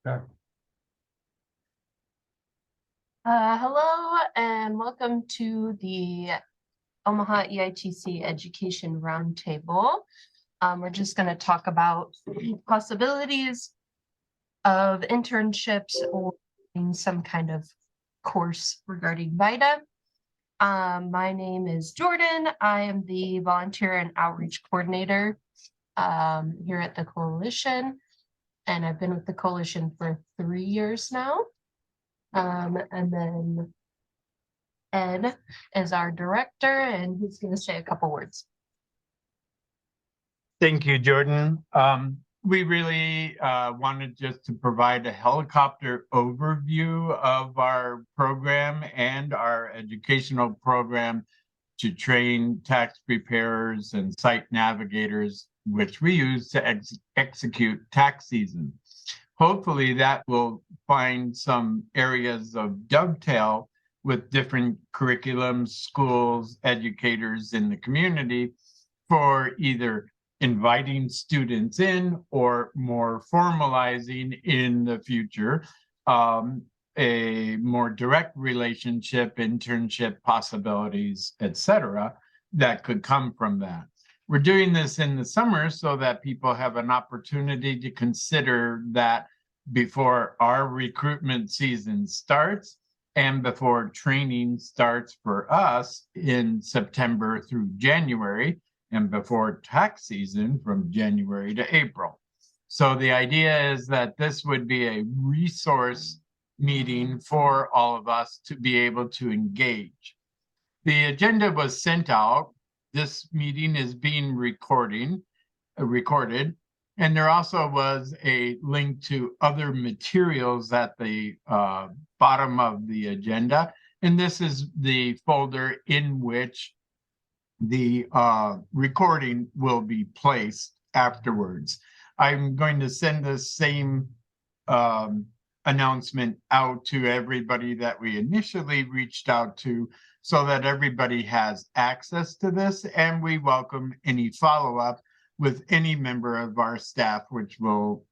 Okay. Hello and welcome to the Omaha EITC Education Roundtable. We're just going to talk about possibilities of internships or in some kind of course regarding VITA. My name is Jordan. I am the Volunteer and Outreach Coordinator here at the Coalition, and I've been with the Coalition for 3 years now. And then Ed is our director, and he's going to say a couple words. Thank you, Jordan. We really wanted just to provide a helicopter overview of our program and our educational program to train tax preparers and site navigators, which we use to execute tax season. Hopefully that will find some areas of dovetail with different curriculums, schools, educators in the community for either inviting students in or more formalizing in the future a more direct relationship, internship possibilities, etc., that could come from that. We're doing this in the summer so that people have an opportunity to consider that before our recruitment season starts and before training starts for us in September through January, and before tax season from January to April. So the idea is that this would be a resource meeting for all of us to be able to engage. The agenda was sent out. This meeting is being recorded, and there also was a link to other materials at the bottom of the agenda. And this is the folder in which the recording will be placed afterwards. I'm going to send the same announcement out to everybody that we initially reached out to so that everybody has access to this, and we welcome any follow-up with any member of our staff, which we'll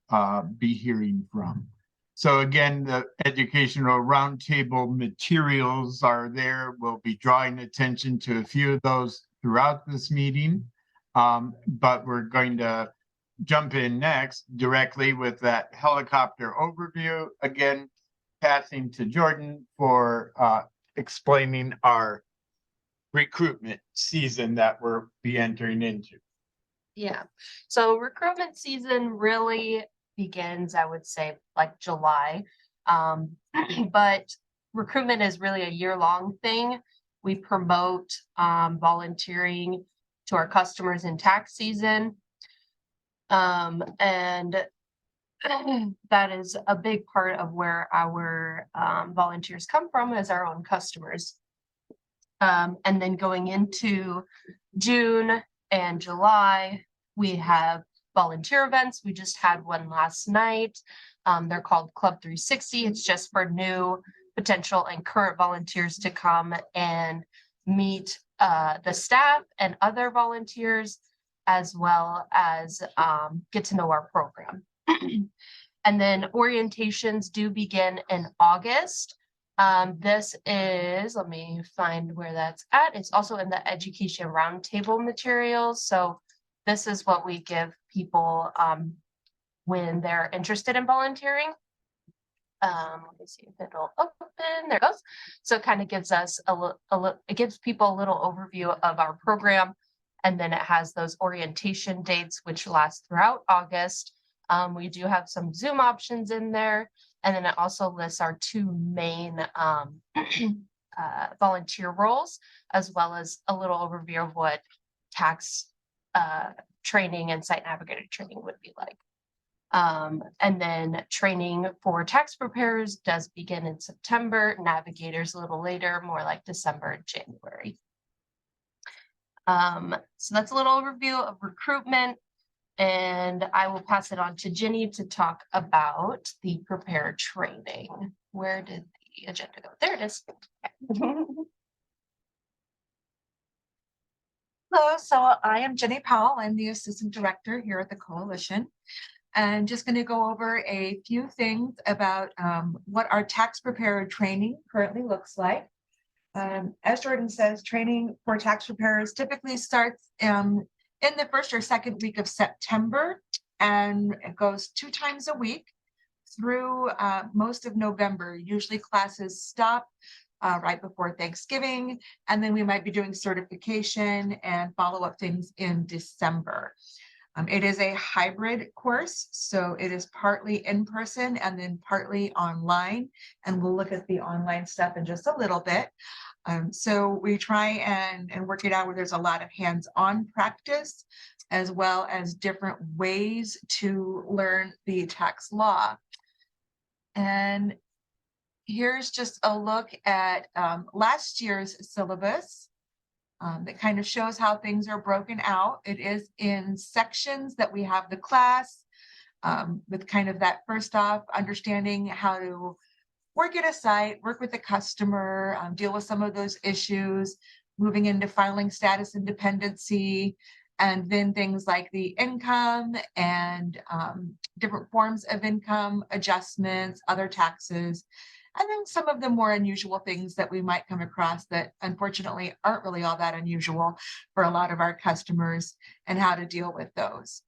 be hearing from. So again, the educational roundtable materials are there. We'll be drawing attention to a few of those throughout this meeting, but we're going to jump in next directly with that helicopter overview. Again, passing to Jordan for explaining our recruitment season that we'll be entering into. Yeah, so recruitment season really begins, I would say, like July, but recruitment is really a year-long thing. We promote volunteering to our customers in tax season, and that is a big part of where our volunteers come from, as our own customers. And then going into June and July, we have volunteer events. We just had one last night. They're called Club 360. It's just for new, potential, and current volunteers to come and meet the staff and other volunteers, as well as get to know our program. And then orientations do begin in August. This is, let me find where that's at. It's also in the Education Roundtable materials. So this is what we give people when they're interested in volunteering. Let me see if it'll open. There it goes. So it kind of gives us it gives people a little overview of our program, and then it has those orientation dates which last throughout August. We do have some Zoom options in there, and then it also lists our 2 main volunteer roles, as well as a little overview of what tax training and site navigator training would be like. And then training for tax preparers does begin in September, navigators a little later, more like December and January. So that's a little overview of recruitment, and I will pass it on to Ginny to talk about the prepare training. Where did the agenda go? There it is. Hello, so I am Jenny Powell. I'm the Assistant Director here at the Coalition. and just going to go over a few things about what our tax preparer training currently looks like. As Jordan says, training for tax preparers typically starts in the first or second week of September, and it goes 2 times a week through most of November. Usually classes stop right before Thanksgiving, and then we might be doing certification and follow-up things in December. It is a hybrid course, so it is partly in person and then partly online, and we'll look at the online stuff in just a little bit. So we try and work it out where there's a lot of hands-on practice, as well as different ways to learn the tax law. And here's just a look at last year's syllabus that kind of shows how things are broken out. It is in sections that we have the class with kind of that first off, understanding how to work at a site, work with the customer, deal with some of those issues, moving into filing status and dependency, and then things like the income and different forms of income, adjustments, other taxes, and then some of the more unusual things that we might come across that unfortunately aren't really all that unusual for a lot of our customers, and how to deal with those.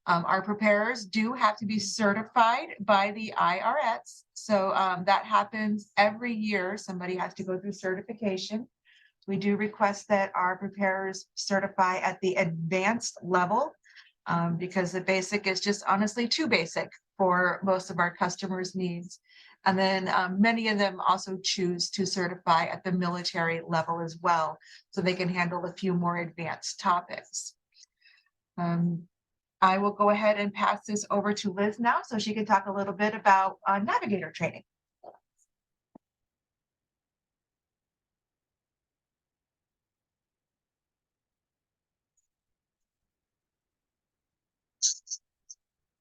Our preparers do have to be certified by the IRS. So that happens every year. Somebody has to go through certification. We do request that our preparers certify at the advanced level because the basic is just honestly too basic for most of our customers' needs. And then many of them also choose to certify at the military level as well, so they can handle a few more advanced topics. I will go ahead and pass this over to Liz now so she can talk a little bit about navigator training.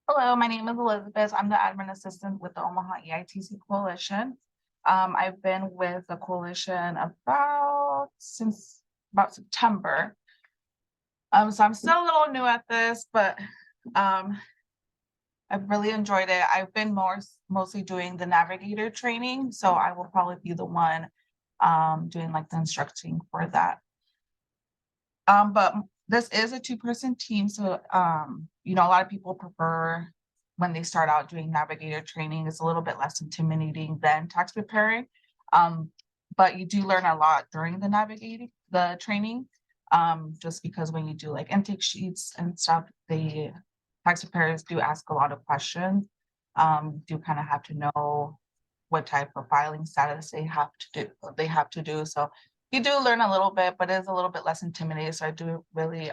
Hello, my name is Elizabeth. I'm the admin assistant with the Omaha EITC Coalition. I've been with the coalition since about September. So I'm still a little new at this, but I've really enjoyed it. I've been mostly doing the navigator training, so I will probably be the one doing like the instructing for that. But this is a 2-person team, so you know, a lot of people prefer when they start out doing navigator training. It's a little bit less intimidating than tax preparing, but you do learn a lot during the training, just because when you do like intake sheets and stuff, the tax preparers do ask a lot of questions. Do kind of have to know what type of filing status they have to do. So you do learn a little bit, but it's a little bit less intimidating. So I do really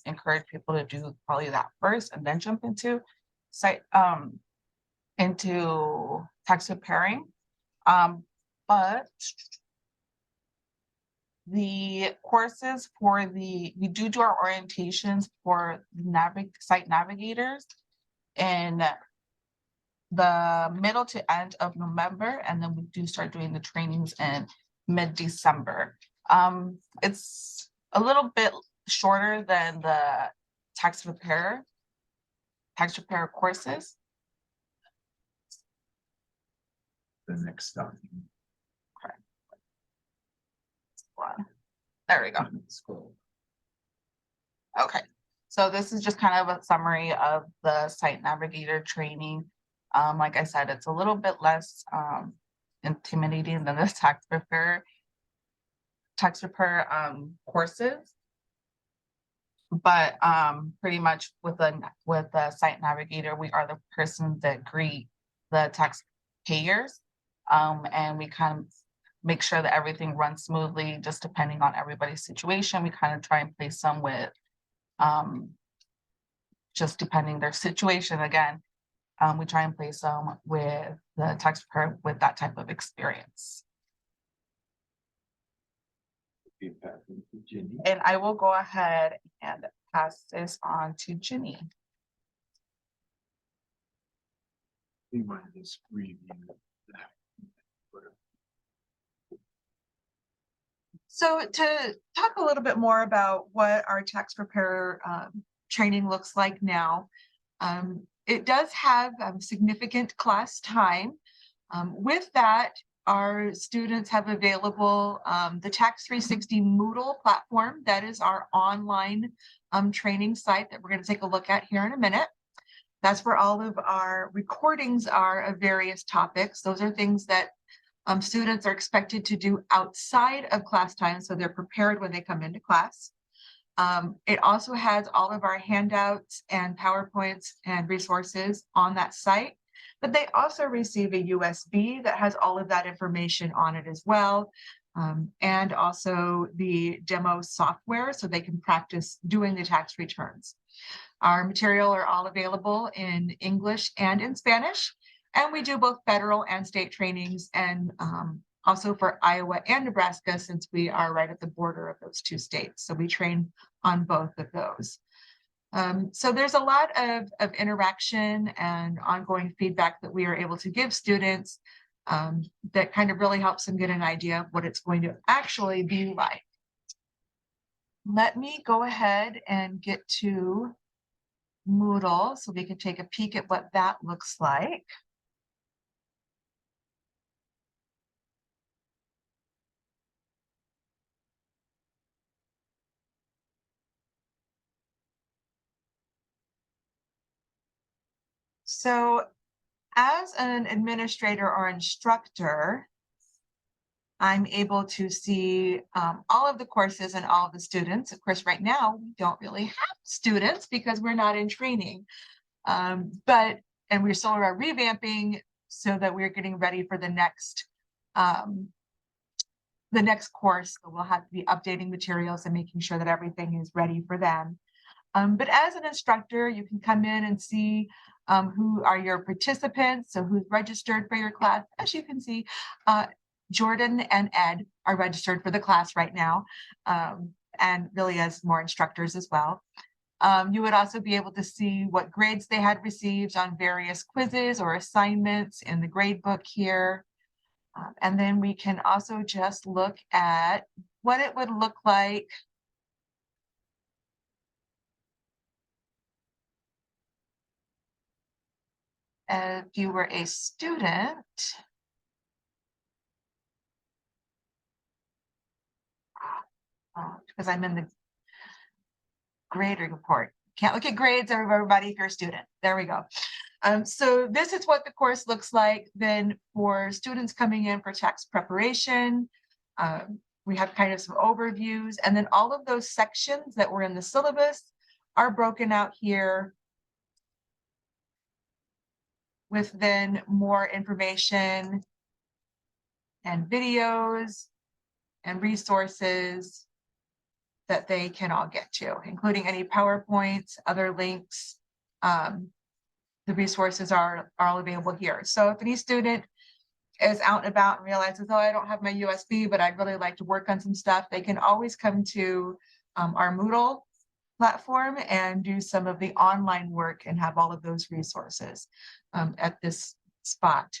encourage people to do probably that first and then jump into tax preparing. But the courses we do our orientations for site navigators in the middle to end of November, and then we do start doing the trainings in mid-December. It's a little bit shorter than the tax preparer courses. The next stop. Okay. There we go. Okay, so this is just kind of a summary of the site navigator training. Like I said, it's a little bit less intimidating than the tax preparer courses, but pretty much with the site navigator, we are the persons that greet the taxpayers, and we kind of make sure that everything runs smoothly. Just depending on everybody's situation, we kind of try and place them with just depending their situation again. We try and place them with the tax preparer with that type of experience. And I will go ahead and pass this on to Ginny. We might just review that. So to talk a little bit more about what our tax preparer training looks like now, it does have significant class time. With that, our students have available the Tax 360 Moodle platform. That is our online training site that we're going to take a look at here in a minute. That's where all of our recordings are of various topics. Those are things that students are expected to do outside of class time, so they're prepared when they come into class. It also has all of our handouts and PowerPoints and resources on that site, but they also receive a USB that has all of that information on it as well, and also the demo software so they can practice doing the tax returns. Our material are all available in English and in Spanish, and we do both federal and state trainings, and also for Iowa and Nebraska, since we are right at the border of those two states. So we train on both of those. So there's a lot of interaction and ongoing feedback that we are able to give students that kind of really helps them get an idea of what it's going to actually be like. Let me go ahead and get to Moodle so we can take a peek at what that looks like. So as an administrator or instructor, I'm able to see all of the courses and all of the students. Of course, right now, we don't really have students because we're not in training. And we still are revamping so that we're getting ready for the next course. So we'll have to be updating materials and making sure that everything is ready for them. But as an instructor, you can come in and see who are your participants, so who's registered for your class. As you can see, Jordan and Ed are registered for the class right now, and really as more instructors as well. You would also be able to see what grades they had received on various quizzes or assignments in the grade book here. And then we can also just look at what it would look like if you were a student. Because I'm in the grade report. Can't look at grades, everybody, if you're a student. There we go. So this is what the course looks like then for students coming in for tax preparation. We have kind of some overviews, and then all of those sections that were in the syllabus are broken out here with then more information and videos and resources that they can all get to, including any PowerPoints, other links. The resources are all available here. So if any student is out and about and realizes, oh, I don't have my USB, but I'd really like to work on some stuff, they can always come to our Moodle platform and do some of the online work and have all of those resources at this spot.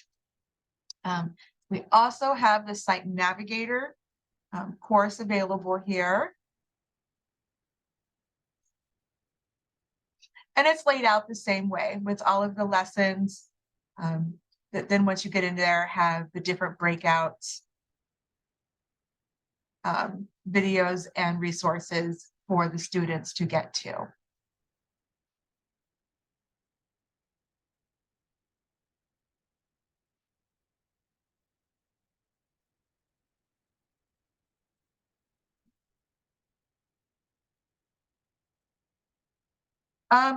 We also have the Site Navigator course available here. And it's laid out the same way with all of the lessons that then once you get in there have the different breakouts, videos and resources for the students to get to.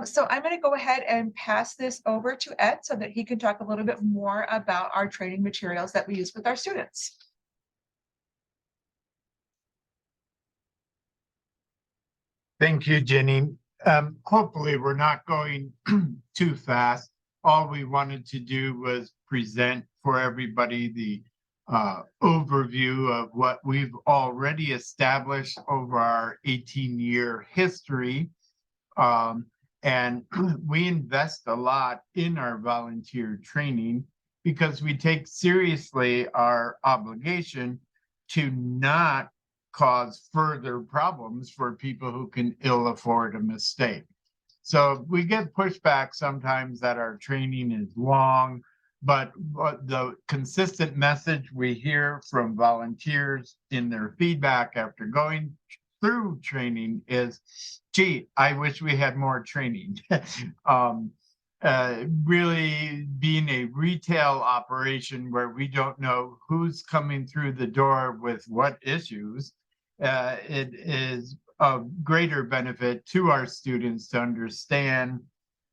So I'm going to go ahead and pass this over to Ed so that he can talk a little bit more about our training materials that we use with our students. Thank you, Jenny. Hopefully we're not going too fast. All we wanted to do was present for everybody the overview of what we've already established over our 18-year history. And we invest a lot in our volunteer training because we take seriously our obligation to not cause further problems for people who can ill afford a mistake. So we get pushback sometimes that our training is long, but the consistent message we hear from volunteers in their feedback after going through training is, gee, I wish we had more training. Really being a retail operation where we don't know who's coming through the door with what issues, it is of greater benefit to our students to understand,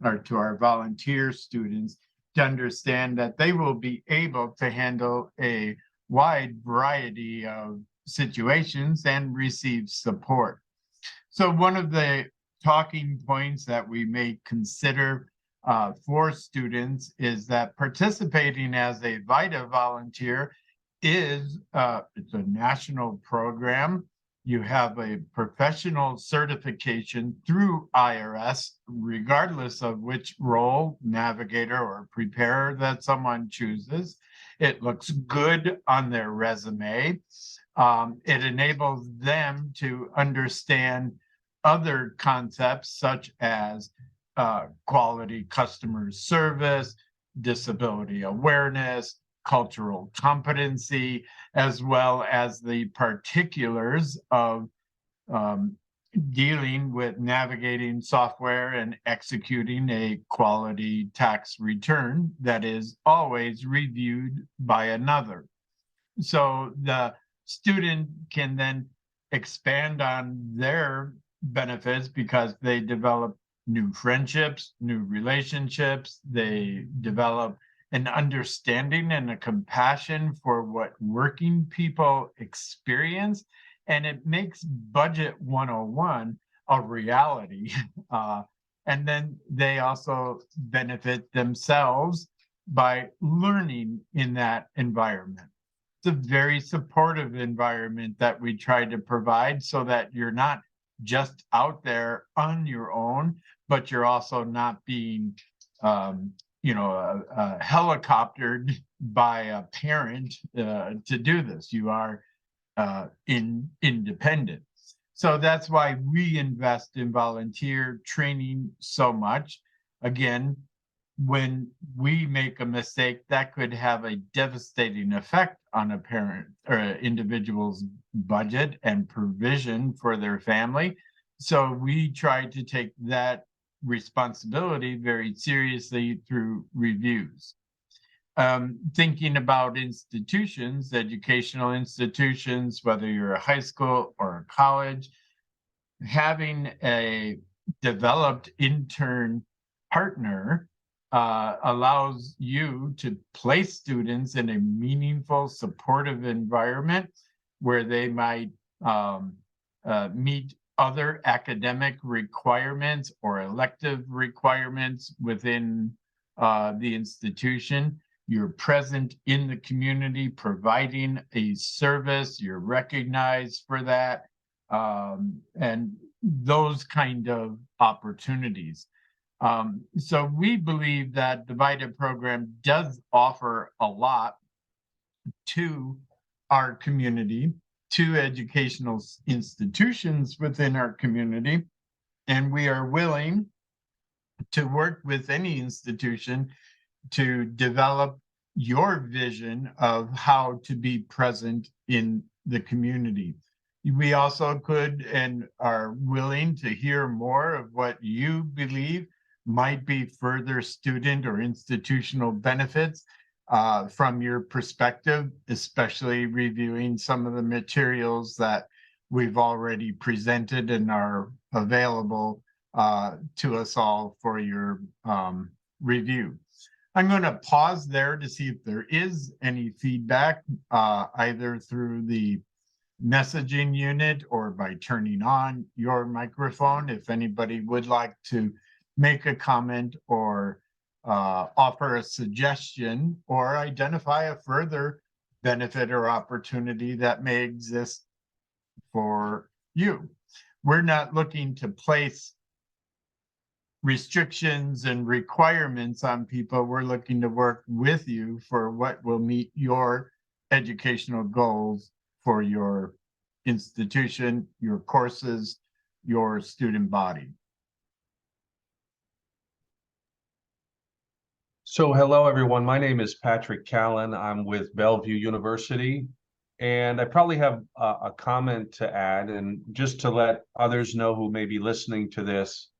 or to our volunteer students to understand that they will be able to handle a wide variety of situations and receive support. So one of the talking points that we may consider for students is that participating as a VITA volunteer is it's a national program. You have a professional certification through IRS, regardless of which role, navigator or preparer, that someone chooses. It looks good on their resume. It enables them to understand other concepts such as quality customer service, disability awareness, cultural competency, as well as the particulars of dealing with navigating software and executing a quality tax return that is always reviewed by another. So the student can then expand on their benefits because they develop new friendships, new relationships. They develop an understanding and a compassion for what working people experience. And it makes Budget 101 a reality. And then they also benefit themselves by learning in that environment. It's a very supportive environment that we try to provide so that you're not just out there on your own, but you're also not being, helicoptered by a parent to do this. You are independent. So that's why we invest in volunteer training so much. Again, when we make a mistake, that could have a devastating effect on a parent or individual's budget and provision for their family. So we try to take that responsibility very seriously through reviews. Thinking about institutions, educational institutions, whether you're a high school or a college, having a developed intern partner allows you to place students in a meaningful, supportive environment where they might meet other academic requirements or elective requirements within the institution. You're present in the community, providing a service, you're recognized for that, and those kind of opportunities. So we believe that the VITA program does offer a lot to our community, to educational institutions within our community, and we are willing to work with any institution to develop your vision of how to be present in the community. We also could and are willing to hear more of what you believe might be further student or institutional benefits from your perspective, especially reviewing some of the materials that we've already presented and are available to us all for your review. I'm going to pause there to see if there is any feedback, either through the messaging unit or by turning on your microphone. If anybody would like to make a comment or offer a suggestion or identify a further benefit or opportunity that may exist for you. We're not looking to place restrictions and requirements on people. We're looking to work with you for what will meet your educational goals for your institution, your courses, your student body. So hello, everyone. My name is Patrick Callan. I'm with Bellevue University. And I probably have a comment to add, and just to let others know who may be listening to this,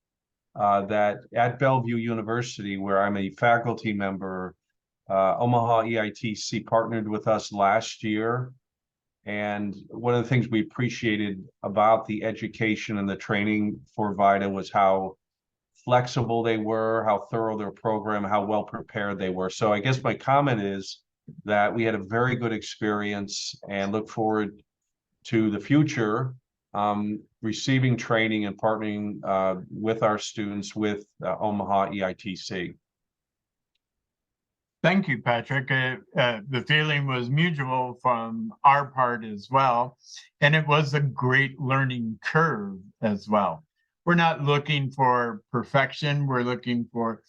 that at Bellevue University, where I'm a faculty member, Omaha EITC partnered with us last year. And one of the things we appreciated about the education and the training for VITA was how flexible they were, how thorough their program, how well prepared they were. So I guess my comment is that we had a very good experience and look forward to the future, receiving training and partnering with our students with Omaha EITC. Thank you, Patrick. The feeling was mutual from our part as well, and it was a great learning curve as well. We're not looking for perfection. We're looking for,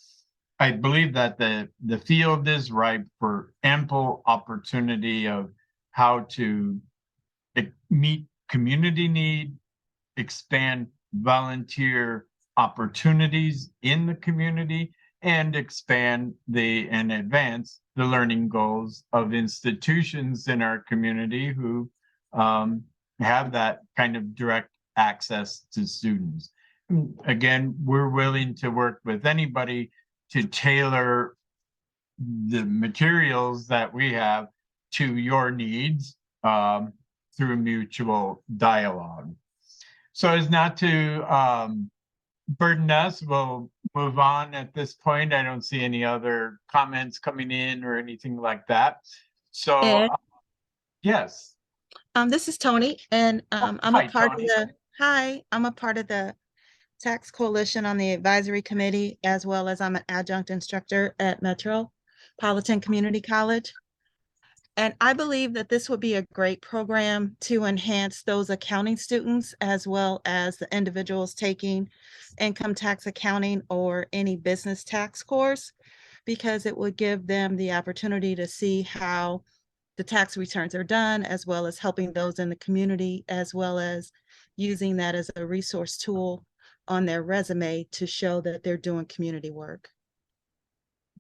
I believe that the field is ripe for ample opportunity of how to meet community need, expand volunteer opportunities in the community, and expand and advance the learning goals of institutions in our community who have that kind of direct access to students. Again, we're willing to work with anybody to tailor the materials that we have to your needs through mutual dialogue. So as not to burden us, we'll move on at this point. I don't see any other comments coming in or anything like that. So Ed? Yes. This is Tony, and I'm hi, a part Tony. I'm a part of the Tax Coalition on the advisory committee, as well as I'm an adjunct instructor at Metropolitan Community College. And I believe that this would be a great program to enhance those accounting students, as well as the individuals taking income tax accounting or any business tax course, because it would give them the opportunity to see how the tax returns are done, as well as helping those in the community, as well as using that as a resource tool on their resume to show that they're doing community work.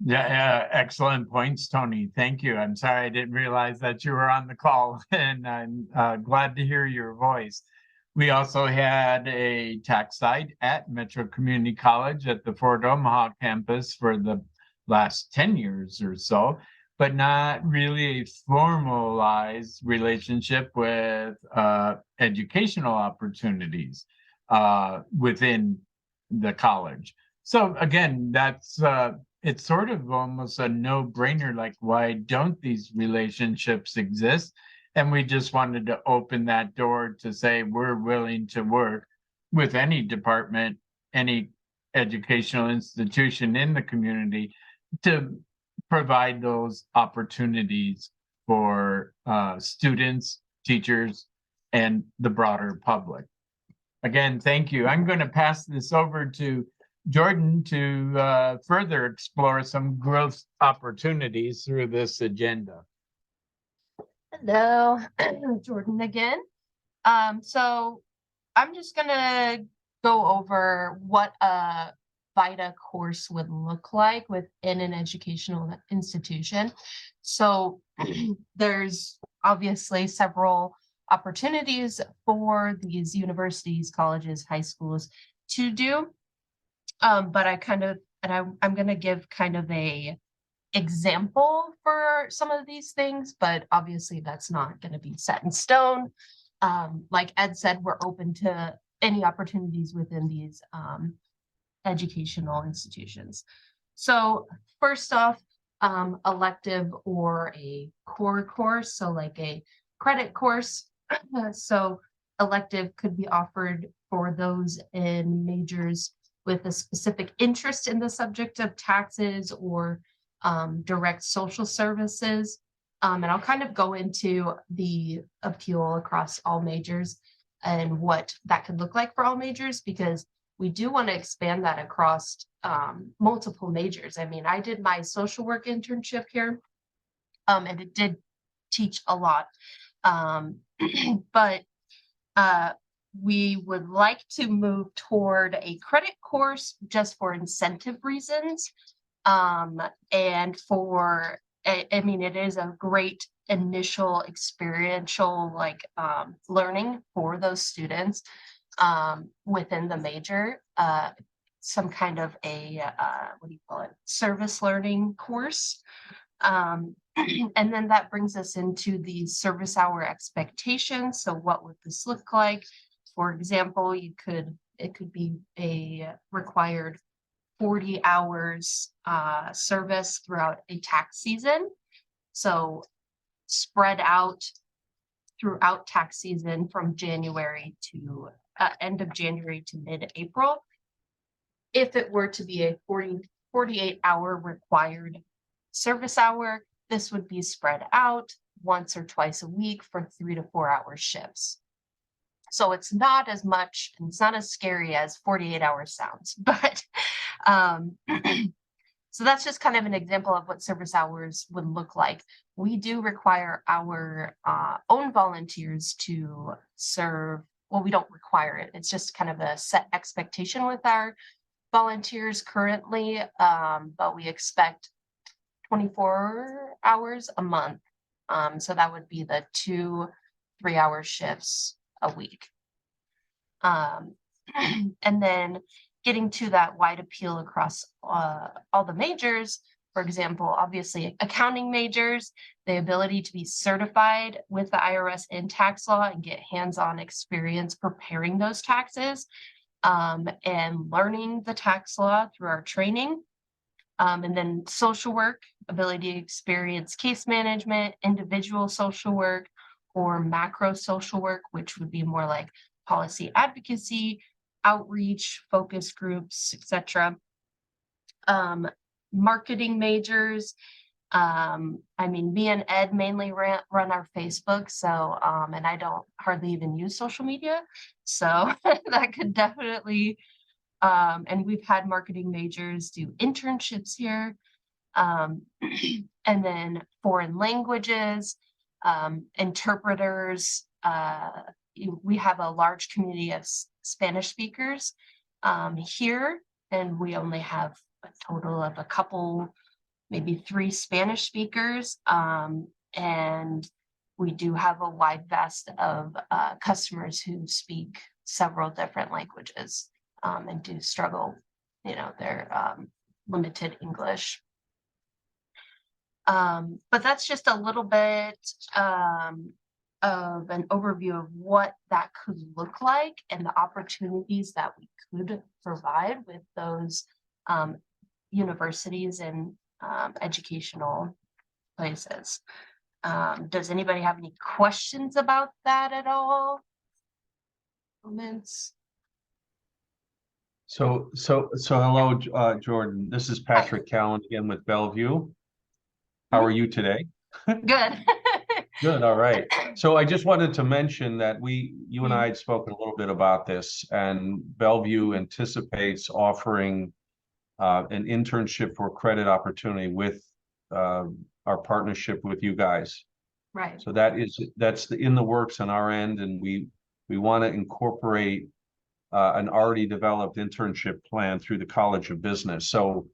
Yeah, excellent points, Tony. Thank you. I'm sorry I didn't realize that you were on the call, and I'm glad to hear your voice. We also had a tax site at Metro Community College at the Fort Omaha campus for the last 10 years or so, but not really a formalized relationship with educational opportunities within the college. So again, that's it's sort of almost a no-brainer, like why don't these relationships exist? And we just wanted to open that door to say we're willing to work with any department, any educational institution in the community to provide those opportunities for students, teachers, and the broader public. Again, thank you. I'm going to pass this over to Jordan to further explore some growth opportunities through this agenda. Hello, Jordan again. So I'm just gonna go over what a VITA course would look like within an educational institution. So there's obviously several opportunities for these universities, colleges, high schools to do. But I'm going to give kind of a example for some of these things, but obviously that's not going to be set in stone. Like Ed said, we're open to any opportunities within these educational institutions. So first off, elective or a core course, so like a credit course. So elective could be offered for those in majors with a specific interest in the subject of taxes or direct social services. And I'll kind of go into the appeal across all majors and what that could look like for all majors, because we do want to expand that across multiple majors. I mean, I did my social work internship here, and it did teach a lot. But we would like to move toward a credit course just for incentive reasons. And for, I mean, it is a great initial experiential like learning for those students within the major, some kind of a what do you call it, service learning course. And then that brings us into the service hour expectations. So what would this look like? For example, it could be a required 40 hours service throughout a tax season. So spread out throughout tax season from January to end of January to mid-April. If it were to be a 48-hour required service hour, this would be spread out once or twice a week for 3 to 4 hour shifts. So it's not as much, and it's not as scary as 48 hours sounds, but so that's just kind of an example of what service hours would look like. We do require our own volunteers to serve. Well, we don't require it. It's just kind of a set expectation with our volunteers currently, but we expect 24 hours a month. So that would be the 2 3-hour shifts a week. And then getting to that wide appeal across all the majors, for example, obviously accounting majors, the ability to be certified with the IRS in tax law and get hands-on experience preparing those taxes and learning the tax law through our training. And then social work, ability to experience case management, individual social work, or macro social work, which would be more like policy advocacy, outreach, focus groups, etc. Marketing majors. I mean, me and Ed mainly run our Facebook, so and I don't hardly even use social media, so that could definitely. And we've had marketing majors do internships here. And then foreign languages, interpreters. We have a large community of Spanish speakers here, and we only have a total of a couple, maybe 3 Spanish speakers. And we do have a wide vast of customers who speak several different languages. And do struggle, you know, their limited English. But that's just a little bit of an overview of what that could look like and the opportunities that we could provide with those universities and educational places. Does anybody have any questions about that at all? Comments? So hello, Jordan. This is Patrick Callan again with Bellevue. How are you today? Good. Good, all right. So I just wanted to mention that you and I had spoken a little bit about this, and Bellevue anticipates offering an internship for credit opportunity with our partnership with you guys. Right. So that's in the works on our end, and we want to incorporate an already developed internship plan through the College of Business. So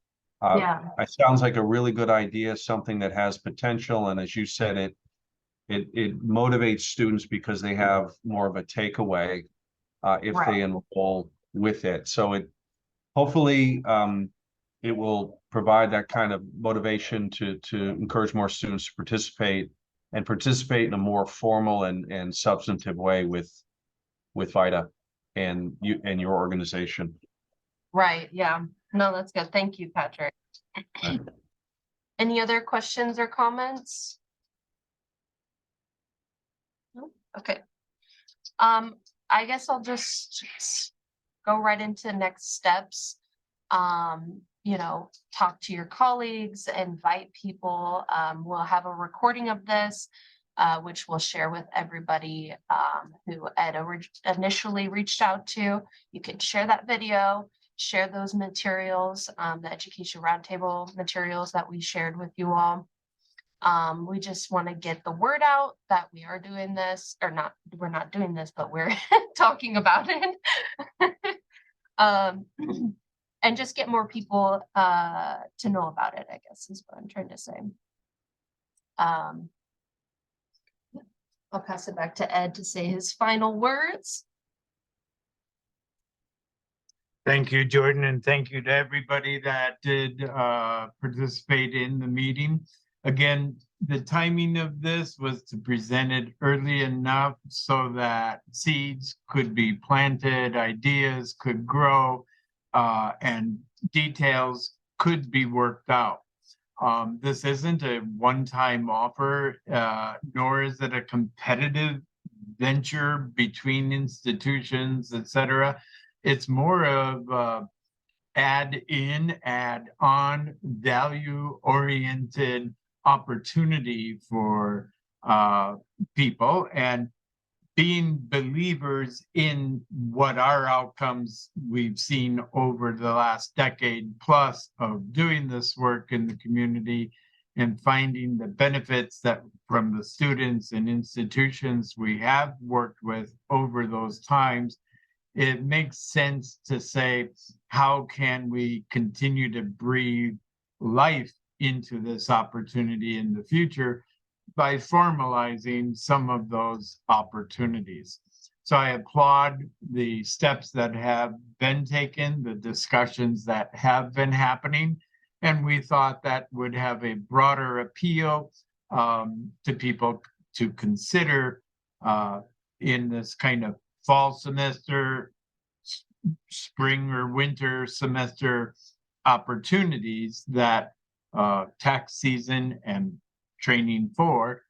it sounds like a really good idea, something that has potential. And as you said, it motivates students because they have more of a takeaway if they enroll with it. So hopefully it will provide that kind of motivation to encourage more students to participate in a more formal and substantive way with VITA and your organization. Right. Yeah. No, that's good. Thank you, Patrick. Right. Any other questions or comments? No? Okay. I guess I'll just go right into next steps. You know, talk to your colleagues, invite people. We'll have a recording of this, which we'll share with everybody who Ed initially reached out to. You can share that video, share those materials, the Education Roundtable materials that we shared with you all. We just want to get the word out that we are doing this, or not, we're not doing this, but we're talking about it. and just get more people to know about it, I guess is what I'm trying to say. I'll pass it back to Ed to say his final words. Thank you, Jordan, and thank you to everybody that did participate in the meeting. Again, the timing of this was to present it early enough so that seeds could be planted, ideas could grow, and details could be worked out. This isn't a one-time offer, nor is it a competitive venture between institutions, etc. It's more of add in, add on, value-oriented opportunity for people, and being believers in what our outcomes we've seen over the last decade plus of doing this work in the community and finding the benefits that from the students and institutions we have worked with over those times. It makes sense to say, how can we continue to breathe life into this opportunity in the future by formalizing some of those opportunities? So I applaud the steps that have been taken, the discussions that have been happening, and we thought that would have a broader appeal to people to consider in this kind of fall semester, spring or winter semester opportunities that tax season and training for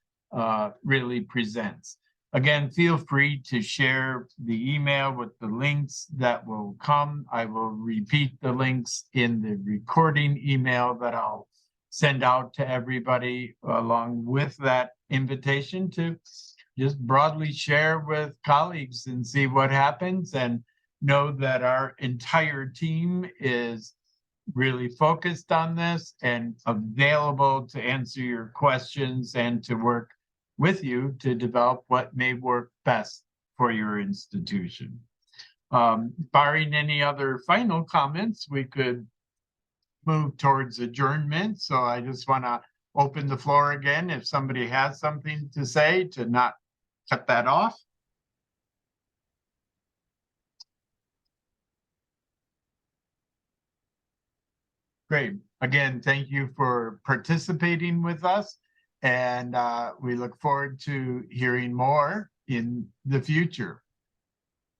really presents. Again, feel free to share the email with the links that will come. I will repeat the links in the recording email that I'll send out to everybody along with that invitation to just broadly share with colleagues and see what happens, and know that our entire team is really focused on this and available to answer your questions and to work with you to develop what may work best for your institution. Barring any other final comments, we could move towards adjournment. So I just want to open the floor again if somebody has something to say, to not cut that off. Great. Again, thank you for participating with us, and we look forward to hearing more in the future.